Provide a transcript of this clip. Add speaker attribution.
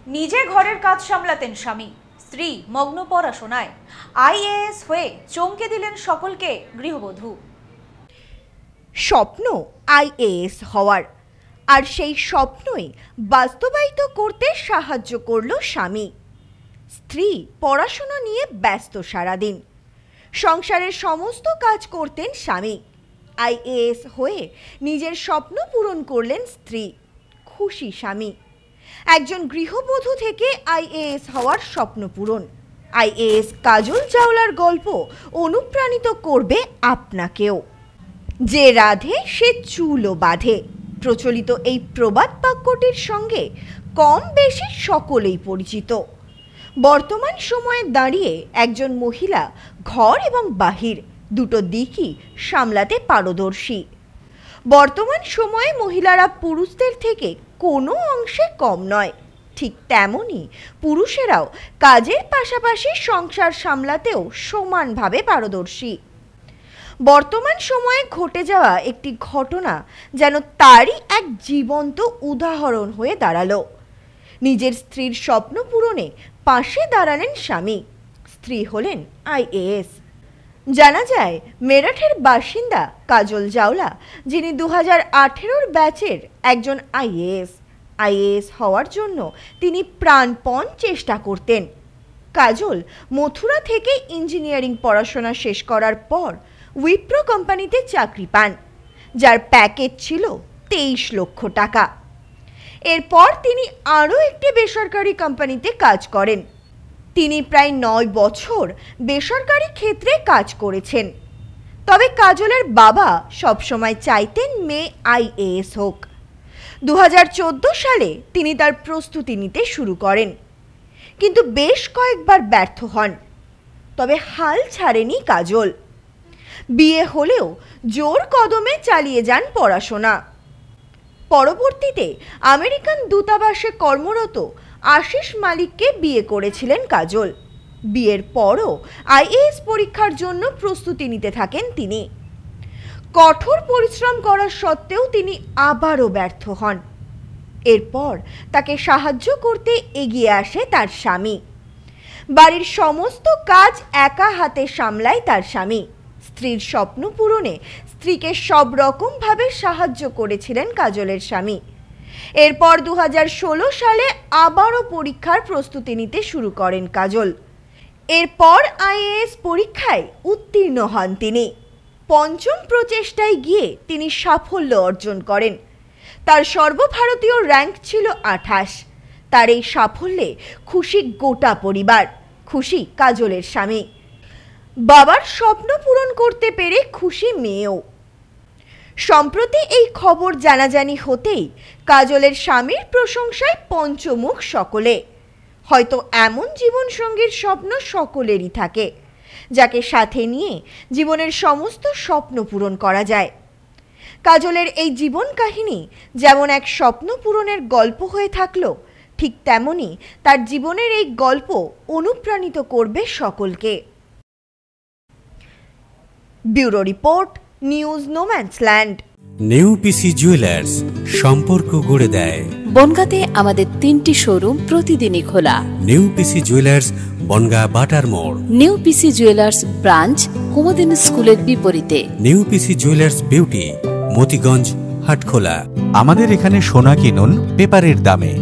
Speaker 1: নিজে ঘরের কাজ সামলাতেন স্বামী, স্ত্রী মগ্ন পড়াশোনায়। আইএএস হয়ে চমকে দিলেন সকলকে গৃহবধূ।
Speaker 2: স্বপ্ন আইএএস হওয়ার, আর সেই স্বপ্নই বাস্তবায়িত করতে সাহায্য করল স্বামী। স্ত্রী পড়াশোনা নিয়ে ব্যস্ত সারাদিন, সংসারের সমস্ত কাজ করতেন স্বামী। আইএএস হয়ে নিজের স্বপ্ন পূরণ করলেন স্ত্রী, খুশি স্বামী। একজন গৃহবধূ থেকে আইএএস হওয়ার স্বপ্ন পূরণ। আইএএস কাজল চাওলার গল্প অনুপ্রাণিত করবে আপনাকেও। যে রাধে সে চুলও বাঁধে, প্রচলিত এই প্রবাদ বাক্যটির সঙ্গে কম বেশি সকলেই পরিচিত। বর্তমান সময়ে দাঁড়িয়ে একজন মহিলা ঘর এবং বাহির দুটো দিকই সামলাতে পারদর্শী। বর্তমান সময়ে মহিলারা পুরুষদের থেকে কোনো অংশে কম নয়, ঠিক তেমনই পুরুষেরাও কাজের পাশাপাশি সংসার সামলাতেও সমানভাবে পারদর্শী। বর্তমান সময়ে ঘটে যাওয়া একটি ঘটনা যেন তারই এক জীবন্ত উদাহরণ হয়ে দাঁড়ালো। নিজের স্ত্রীর স্বপ্ন পূরণে পাশে দাঁড়ালেন স্বামী, স্ত্রী হলেন আইএএস। জানা যায় মেরঠের বাসিন্দা কাজল চাওলা, যিনি 2018 ব্যাচের একজন আইএএস হওয়ার জন্য তিনি প্রাণপণ চেষ্টা করতেন। কাজল মথুরা থেকে ইঞ্জিনিয়ারিং পড়াশোনা শেষ করার পর উইপ্রো কোম্পানিতে চাকরি পান, যার প্যাকেজ ছিল 23 লক্ষ টাকা। এরপর তিনি আরও একটি বেসরকারি কোম্পানিতে কাজ করেন। তিনি প্রায় 9 বছর বেসরকারি ক্ষেত্রে কাজ করেছেন। তবে কাজলের বাবা সবসময় চাইতেন মেয়ে আইএএস হোক। 2014 সালে তিনি তার প্রস্তুতি নিতে শুরু করেন, কিন্তু বেশ কয়েকবার ব্যর্থ হন। তবে হাল ছাড়েনি কাজল। বিয়ে হলেও জোর কদমে চালিয়ে যান পড়াশোনা। পরবর্তীতে আমেরিকান দূতাবাসে কর্মরত আশিস মালিককে বিয়ে করেছিলেন কাজল। বিয়ের পরও আইএএস পরীক্ষার জন্য প্রস্তুতি নিতে থাকেন তিনি। কঠোর পরিশ্রম করার সত্ত্বেও তিনি আবারও ব্যর্থ হন। এরপর তাকে সাহায্য করতে এগিয়ে আসে তার স্বামী। বাড়ির সমস্ত কাজ একা হাতে সামলায় তার স্বামী। স্ত্রীর স্বপ্ন পূরণে স্ত্রীকে সব রকমভাবে সাহায্য করেছিলেন কাজলের স্বামী। এরপর 2016 সালে আবারও পরীক্ষার প্রস্তুতি নিতে শুরু করেন কাজল। এরপর আইএএস পরীক্ষায় উত্তীর্ণ হন তিনি। পঞ্চম প্রচেষ্টায় গিয়ে তিনি সাফল্য অর্জন করেন। তার সর্বভারতীয় র্যাঙ্ক ছিল 28। তার এই সাফল্যে খুশি গোটা পরিবার, খুশি কাজলের স্বামী। বাবার স্বপ্ন পূরণ করতে পেরে খুশি মেয়েও। সম্প্রতি এই খবর জানাজানি হতেই কাজলের স্বামীর প্রশংসায় পঞ্চমুখ সকলে। হয়তো এমন জীবনসঙ্গীর স্বপ্ন সকলেরই থাকে, যাকে সাথে নিয়ে জীবনের সমস্ত স্বপ্ন পূরণ করা যায়। কাজলের এই জীবন কাহিনী যেমন এক স্বপ্ন পূরণের গল্প হয়ে থাকলো, ঠিক তেমনি তার জীবনের এই গল্প অনুপ্রাণিত করবে সকলকে। Bureau report, news no man's land.
Speaker 3: নেউপিসি জুয়েলার্স, সম্পর্ক গড়ে দেয়।
Speaker 4: বনগাঁতে আমাদের 3টি শোরুম প্রতিদিনই খোলা।
Speaker 3: নেউপিসি জুয়েলার্স, বনগাঁ বাটার মোড়।
Speaker 4: নেউপিসি জুয়েলার্স ব্রাঞ্চ, কুমদিন স্কুলের বিপরীতে।
Speaker 3: নেউপিসি জুয়েলার্স বিউটি, মতিগঞ্জ, হাটখোলা।
Speaker 5: আমাদের এখানে সোনা কিনুন পেপারের দামে।